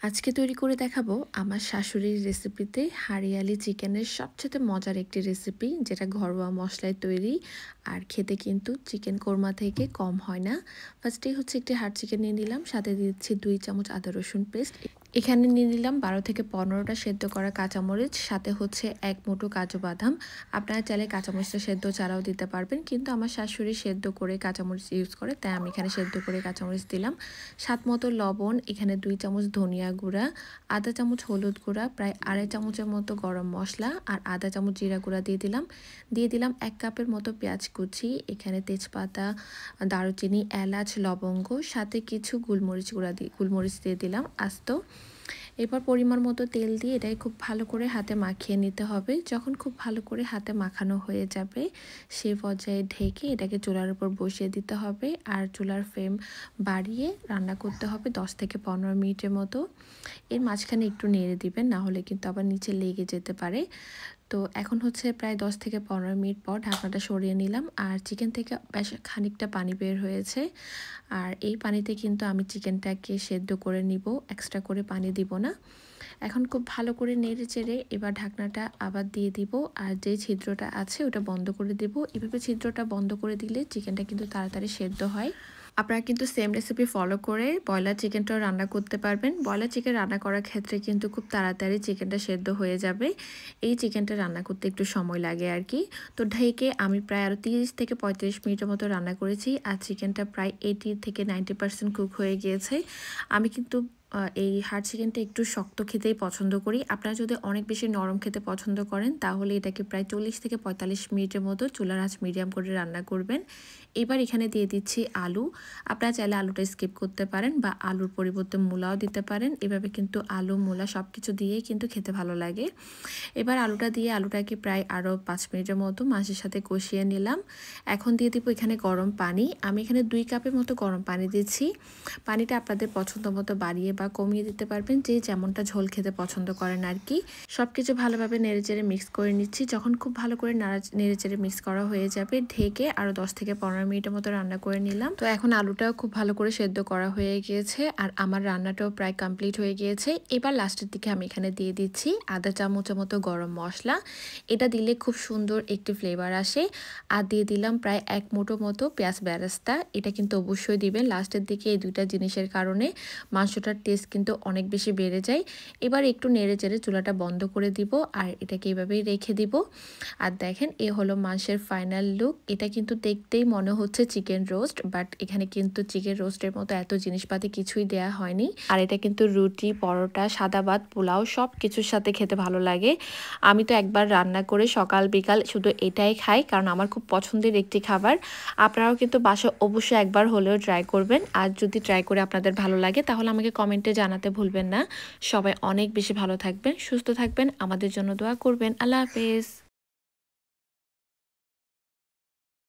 আজকে তৈরি করে দেখাবো আমার শাশুড়ির রেসিপিতে হারিয়ালি চিকেনের সবচেয়ে মজার একটি রেসিপি, যেটা ঘরোয়া মশলায় তৈরি আর খেতে কিন্তু চিকেন কোরমা থেকে কম হয় না। ফার্স্টেই হচ্ছে একটি হাড় চিকেন নিয়ে নিলাম, সাথে দিচ্ছি 2 চামচ আদা রসুন পেস্ট। এখানে নিয়ে নিলাম 12 থেকে 15টা সেদ্ধ করা কাঁচামরিচ, সাথে হচ্ছে 1 মুঠো কাজু বাদাম। আপনারা চাইলে কাঁচামরিচটা সেদ্ধ ছাড়াও দিতে পারবেন, কিন্তু আমার শাশুড়ি সেদ্ধ করে কাঁচামরিচ ইউজ করে, তাই আমি এখানে সেদ্ধ করে কাঁচামরিচ দিলাম। স্বাদ মতো লবণ, এখানে 2 চামচ ধনিয়া গুঁড়া, আধা চামচ হলুদ গুঁড়া, প্রায় 2.5 চামচের মতো গরম মশলা আর আধা চামচ জিরা গুঁড়া দিয়ে দিলাম 1 কাপের মতো পেঁয়াজ কুচি, এখানে তেজপাতা, দারুচিনি, এলাচ, লবঙ্গ, সাথে কিছু গোলমরিচ দিয়ে দিলাম আস্ত। এরপর পরিমাণ মতো তেল দিয়ে এটাকে খুব ভালো করে হাতে মাখিয়ে নিতে হবে। যখন খুব ভালো করে হাতে মাখানো হয়ে যাবে, সেই পর্যায়ে ঢেকে এটাকে চুলার উপর বসিয়ে দিতে হবে আর চুলার ফ্লেম বাড়িয়ে রান্না করতে হবে 10 থেকে 15 মিনিটের মতো। এর মাঝখানে একটু নেড়ে দিবেন, না হলে কিন্তু আবার নিচে লেগে যেতে পারে। তো এখন হচ্ছে প্রায় 10 থেকে 15 মিনিট পর ঢাকনাটা সরিয়ে নিলাম আর চিকেন থেকে বেশ খানিকটা পানি বের হয়েছে। আর এই পানিতে কিন্তু আমি চিকেনটাকে সেদ্ধ করে নিব, এক্সট্রা করে পানি দিব না। এখন খুব ভালো করে নেড়ে চেড়ে এবার ঢাকনাটা আবার দিয়ে দিব আর যে ছিদ্রটা আছে ওটা বন্ধ করে দেব। এভাবে ছিদ্রটা বন্ধ করে দিলে চিকেনটা কিন্তু তাড়াতাড়ি সেদ্ধ হয়। আপনারা কিন্তু সেম রেসিপি ফলো করে ব্রয়লার চিকেনটাও রান্না করতে পারবেন। ব্রয়লার চিকেন রান্না করার ক্ষেত্রে কিন্তু খুব তাড়াতাড়ি চিকেনটা সেদ্ধ হয়ে যাবে। এই চিকেনটা রান্না করতে একটু সময় লাগে আর কি। তো ঢেকে আমি প্রায় আরও 30 থেকে 35 মিনিটের মতো রান্না করেছি আর চিকেনটা প্রায় 80 থেকে 90% কুক হয়ে গিয়েছে। আমি কিন্তু এই হাড় চিকেনটা একটু শক্ত খেতেই পছন্দ করি। আপনারা যদি অনেক বেশি নরম খেতে পছন্দ করেন, তাহলে এটাকে প্রায় 40 থেকে 45 মিনিটের মতো চুলার আঁচ মিডিয়াম করে রান্না করবেন। এবার এখানে দিয়ে দিচ্ছি আলু। আপনারা চাইলে আলুটা স্কিপ করতে পারেন বা আলুর পরিবর্তে মূলাও দিতে পারেন। এভাবে কিন্তু আলু, মূলা সব কিছু দিয়েই কিন্তু খেতে ভালো লাগে। এবার আলুটা দিয়ে আলুটাকে প্রায় আরও 5 মিনিটের মতো মাছের সাথে কষিয়ে নিলাম। এখন দিয়ে দিব এখানে গরম পানি। আমি এখানে 2 কাপের মতো গরম পানি দিচ্ছি। পানিটা আপনাদের পছন্দ মতো বাড়িয়ে বা কমিয়ে দিতে পারবেন, যে যেমনটা ঝোল খেতে পছন্দ করেন আর কি। সব কিছু ভালোভাবে নেড়েচেড়ে মিক্স করে নিচ্ছি। যখন খুব ভালো করে নেড়েচেড়ে মিক্স করা হয়ে যাবে, ঢেকে আরও 10 থেকে 15 মিনিটের মতো রান্না করে নিলাম। তো এখন আলুটাও খুব ভালো করে সেদ্ধ করা হয়ে গিয়েছে আর আমার রান্নাটাও প্রায় কমপ্লিট হয়ে গিয়েছে। এবার লাস্টের দিকে আমি এখানে দিয়ে দিচ্ছি আধা চামচের মতো গরম মশলা। এটা দিলে খুব সুন্দর একটি ফ্লেভার আসে। আর দিয়ে দিলাম প্রায় 1 মুঠো মতো পেঁয়াজ বেরেস্তা। এটা কিন্তু অবশ্যই দিবেন লাস্টের দিকে, এই দুইটা জিনিসের কারণে মাংসটার টেস্ট কিন্তু অনেক বেশি বেড়ে যায়। এবার একটু নেড়ে চেড়ে চুলাটা বন্ধ করে দিব আর এটাকে এভাবেই রেখে দিব। আর দেখেন, এ হলো মাংসের ফাইনাল লুক। এটা কিন্তু দেখতেই মনে হচ্ছে চিকেন রোস্ট, বাট এখানে কিন্তু চিকেন রোস্টের মতো এত জিনিসপাতি কিছুই দেয়া হয়নি। আর এটা কিন্তু রুটি, পরোটা, সাদা ভাত, পোলাও সব কিছুর সাথে খেতে ভালো লাগে। আমি তো একবার রান্না করে সকাল বিকাল শুধু এটাই খাই, কারণ আমার খুব পছন্দের একটি খাবার। আপনারাও কিন্তু বাসায় অবশ্যই একবার হলেও ট্রাই করবেন। আর যদি ট্রাই করে আপনাদের ভালো লাগে, তাহলে আমাকে কমেন্টে জানাতে ভুলবেন না। সবাই অনেক বেশি ভালো থাকবেন, সুস্থ থাকবেন, আমাদের জন্য দোয়া করবেন। আল্লাহ হাফেজ।